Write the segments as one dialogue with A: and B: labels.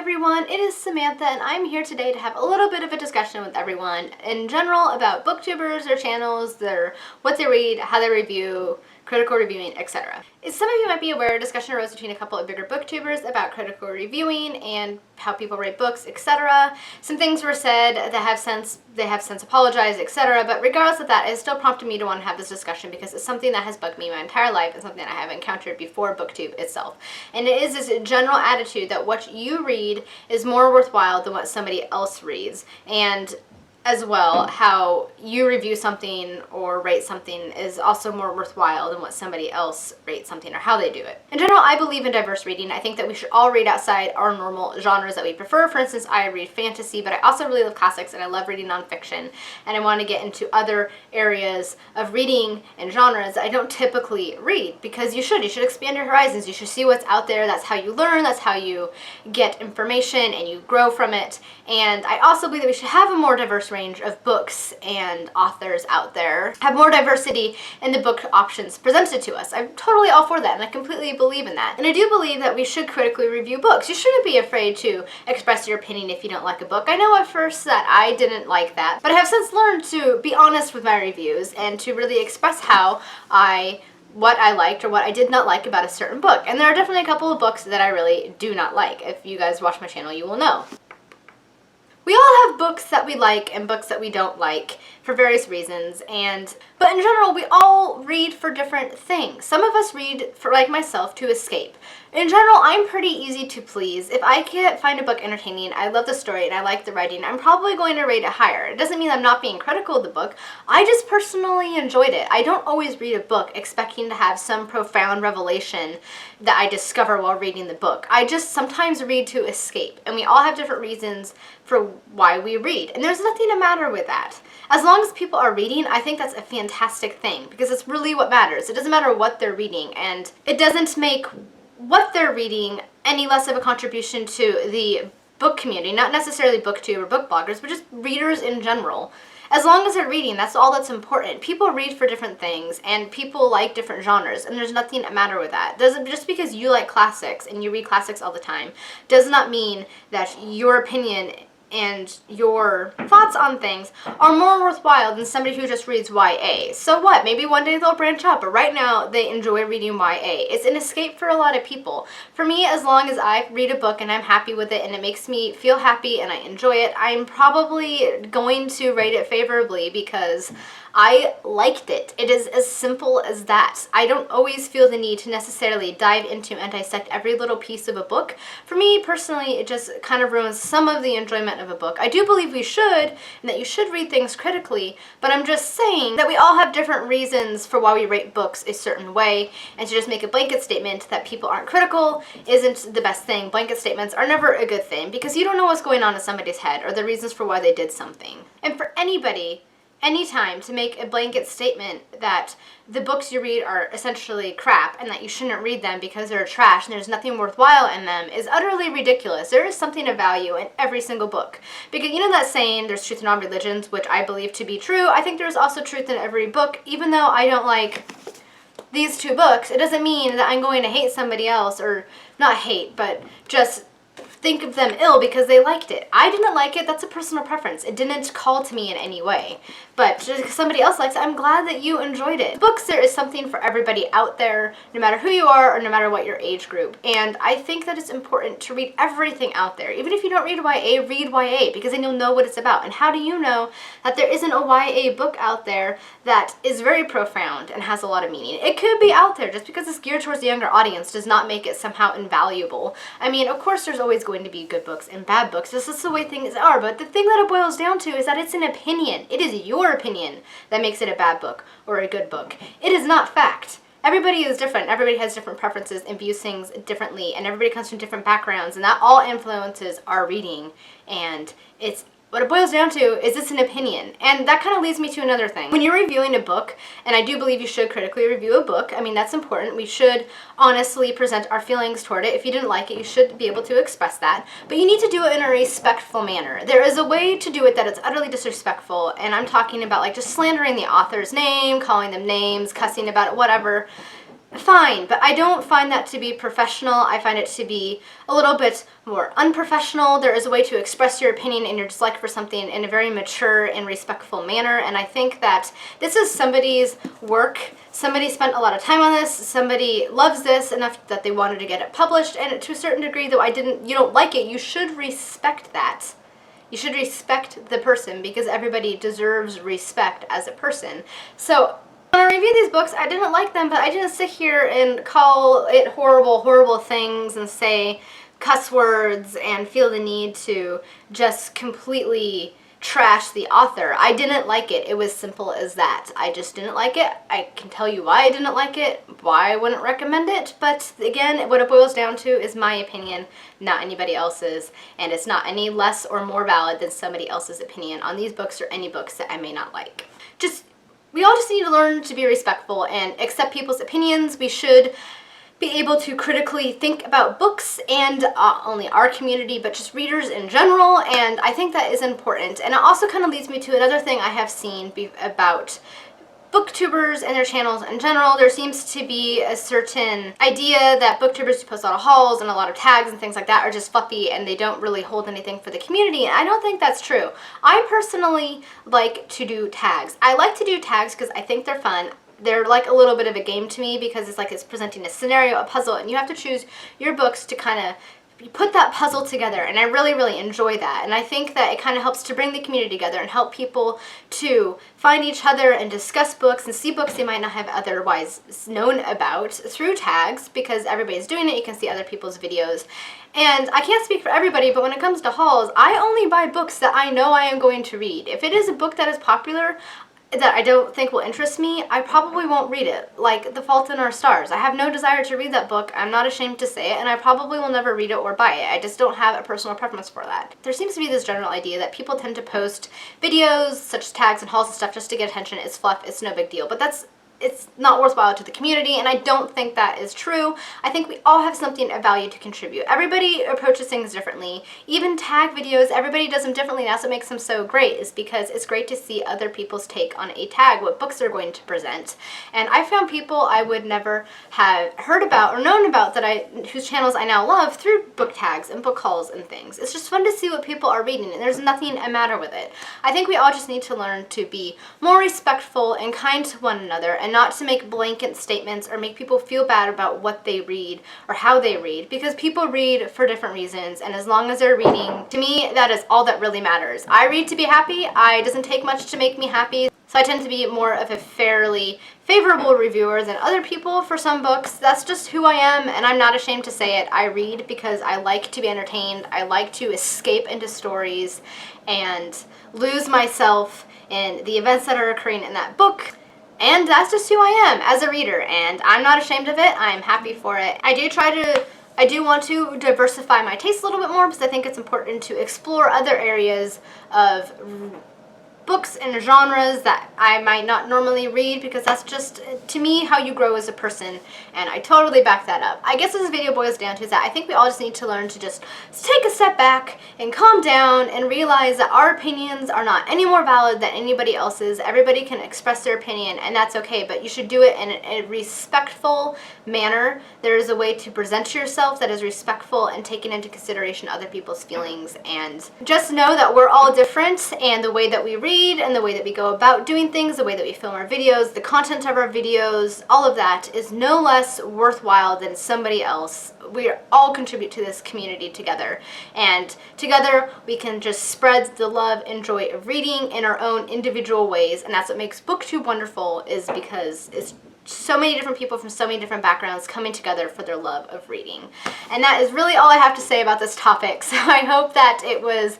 A: everyone, it is Samantha and I'm here today to have a little bit of a discussion with everyone in general about booktubers, their channels, what they read, how they review, critical reviewing, etc. As some of you might be aware, discussion arose between a couple of bigger booktubers about critical reviewing and how people rate books, etc. Some things were said that they have since apologized, etc. But regardless of that, it still prompted me to want to have this discussion because it's something that has bugged me my entire life and something that I have encountered before Booktube itself. And it is this general attitude that what you read is more worthwhile than what somebody else reads, and as well, how you review something or rate something is also more worthwhile than what somebody else rates something or how they do it. In general, I believe in diverse reading. I think that we should all read outside our normal genres that we prefer. For instance, I read fantasy, but I also really love classics and I love reading nonfiction. And I want to get into other areas of reading and genres that I don't typically read, because you should expand your horizons. You should see what's out there. That's how you learn. That's how you get information and you grow from it. And I also believe that we should have a more diverse range of books and authors out there, have more diversity in the book options presented to us. I'm totally all for that, and I completely believe in that. And I do believe that we should critically review books. You shouldn't be afraid to express your opinion if you don't like a book. I know at first that I didn't like that, but I have since learned to be honest with my reviews and to really express what I liked or what I did not like about a certain book. And there are definitely a couple of books that I really do not like. If you guys watch my channel, you will know. We all have books that we like and books that we don't like for various reasons, but in general, we all read for different things. Some of us read, for like myself, to escape. In general, I'm pretty easy to please. If I can't find a book entertaining, I love the story and I like the writing, I'm probably going to rate it higher. It doesn't mean I'm not being critical of the book. I just personally enjoyed it. I don't always read a book expecting to have some profound revelation that I discover while reading the book. I just sometimes read to escape, and we all have different reasons for why we read, and there's nothing to matter with that. As long as people are reading, I think that's a fantastic thing, because it's really what matters. It doesn't matter what they're reading, and it doesn't make what they're reading any less of a contribution to the book community, not necessarily Booktube or book bloggers, but just readers in general. As long as they're reading, that's all that's important. People read for different things, and people like different genres, and there's nothing to matter with that. Just because you like classics and you read classics all the time does not mean that your opinion and your thoughts on things are more worthwhile than somebody who just reads YA. So what? Maybe one day they'll branch out, but right now they enjoy reading YA. It's an escape for a lot of people. For me, as long as I read a book and I'm happy with it and it makes me feel happy and I enjoy it, I'm probably going to rate it favorably because I liked it. It is as simple as that. I don't always feel the need to necessarily dive into and dissect every little piece of a book. For me personally, it just kind of ruins some of the enjoyment of a book. I do believe we should, and that you should read things critically, but I'm just saying that we all have different reasons for why we rate books a certain way, and to just make a blanket statement that people aren't critical isn't the best thing. Blanket statements are never a good thing, because you don't know what's going on in somebody's head or the reasons for why they did something. And for anybody, anytime to make a blanket statement that the books you read are essentially crap and that you shouldn't read them because they're trash and there's nothing worthwhile in them is utterly ridiculous. There is something of value in every single book. Because you know that saying, there's truth in all religions, which I believe to be true. I think there's also truth in every book. Even though I don't like these two books, it doesn't mean that I'm going to hate somebody else, or not hate, but just think of them ill because they liked it. I didn't like it. That's a personal preference. It didn't call to me in any way. But just because somebody else likes it, I'm glad that you enjoyed it. Books, there is something for everybody out there, no matter who you are or no matter what your age group. And I think that it's important to read everything out there. Even if you don't read YA, because then you'll know what it's about. And how do you know that there isn't a YA book out there that is very profound and has a lot of meaning? It could be out there. Just because it's geared towards the younger audience does not make it somehow invaluable. I mean, of course there's always going to be good books and bad books. This is the way things are, but the thing that it boils down to is that it's an opinion. It is your opinion that makes it a bad book or a good book. It is not fact. Everybody is different. Everybody has different preferences and views things differently, and everybody comes from different backgrounds, and that all influences our reading. And what it boils down to is it's an opinion. And that kind of leads me to another thing. When you're reviewing a book, and I do believe you should critically review a book, I mean, that's important. We should honestly present our feelings toward it. If you didn't like it, you should be able to express that. But you need to do it in a respectful manner. There is a way to do it that is utterly disrespectful, and I'm talking about like just slandering the author's name, calling them names, cussing about it, whatever. fine, but I don't find that to be professional. I find it to be a little bit more unprofessional. There is a way to express your opinion and your dislike for something in a very mature and respectful manner, and I think that this is somebody's work. Somebody spent a lot of time on this. Somebody loves this enough that they wanted to get it published, and to a certain degree, though you don't like it, you should respect that. You should respect the person, because everybody deserves respect as a person. So when I reviewed these books, I didn't like them, but I didn't sit here and call it horrible, horrible things and say cuss words and feel the need to just completely trash the author. I didn't like it. It was simple as that. I just didn't like it. I can tell you why I didn't like it, why I wouldn't recommend it, but again, what it boils down to is my opinion, not anybody else's, and it's not any less or more valid than somebody else's opinion on these books or any books that I may not like. We all just need to learn to be respectful and accept people's opinions. We should be able to critically think about books and only our community, but just readers in general, and I think that is important. And it also kind of leads me to another thing I have seen about booktubers and their channels in general. There seems to be a certain idea that booktubers who post a lot of hauls and a lot of tags and things like that are just fluffy and they don't really hold anything for the community, and I don't think that's true. I personally like to do tags. I like to do tags because I think they're fun. They're like a little bit of a game to me because it's presenting a scenario, a puzzle, and you have to choose your books to kind of put that puzzle together, and I really, really enjoy that. And I think that it kind of helps to bring the community together and help people to find each other and discuss books and see books they might not have otherwise known about through tags, because everybody's doing it. You can see other people's videos. And I can't speak for everybody, but when it comes to hauls, I only buy books that I know I am going to read. If it is a book that is popular, that I don't think will interest me, I probably won't read it. Like The Fault in Our Stars. I have no desire to read that book. I'm not ashamed to say it, and I probably will never read it or buy it. I just don't have a personal preference for that. There seems to be this general idea that people tend to post videos, such as tags and hauls and stuff, just to get attention. It's fluff, it's no big deal. But it's not worthwhile to the community, and I don't think that is true. I think we all have something of value to contribute. Everybody approaches things differently. Even tag videos, everybody does them differently, and that's what makes them so great, is because it's great to see other people's take on a tag, what books they're going to present. And I found people I would never have heard about or known about whose channels I now love through book tags and book hauls and things. It's just fun to see what people are reading, and there's nothing the matter with it. I think we all just need to learn to be more respectful and kind to one another, and not to make blanket statements or make people feel bad about what they read or how they read, because people read for different reasons, and as long as they're reading, to me, that is all that really matters. I read to be happy. It doesn't take much to make me happy, so I tend to be more of a fairly favorable reviewer than other people for some books. That's just who I am, and I'm not ashamed to say it. I read because I like to be entertained. I like to escape into stories and lose myself in the events that are occurring in that book. And that's just who I am as a reader, and I'm not ashamed of it. I'm happy for it. I do want to diversify my taste a little bit more, because I think it's important to explore other areas of books and genres that I might not normally read, because that's just, to me, how you grow as a person, and I totally back that up. I guess what this video boils down to is that I think we all just need to learn to just take a step back and calm down and realize that our opinions are not any more valid than anybody else's. Everybody can express their opinion, and that's okay, but you should do it in a respectful manner. There is a way to present yourself that is respectful and taking into consideration other people's feelings, and just know that we're all different, and the way that we read and the way that we go about doing things, the way that we film our videos, the content of our videos, all of that is no less worthwhile than somebody else. We all contribute to this community together, and together we can just spread the love and joy of reading in our own individual ways, and that's what makes Booktube wonderful, is because it's so many different people from so many different backgrounds coming together for their love of reading. And that is really all I have to say about this topic, so I hope that it was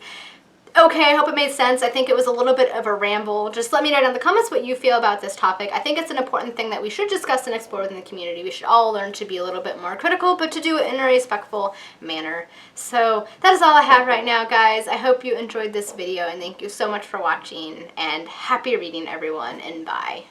A: okay. I hope it made sense. I think it was a little bit of a ramble. Just let me know down in the comments what you feel about this topic. I think it's an important thing that we should discuss and explore within the community. We should all learn to be a little bit more critical, but to do it in a respectful manner. So that is all I have right now, guys. I hope you enjoyed this video, and thank you so much for watching, and happy reading, everyone, and bye.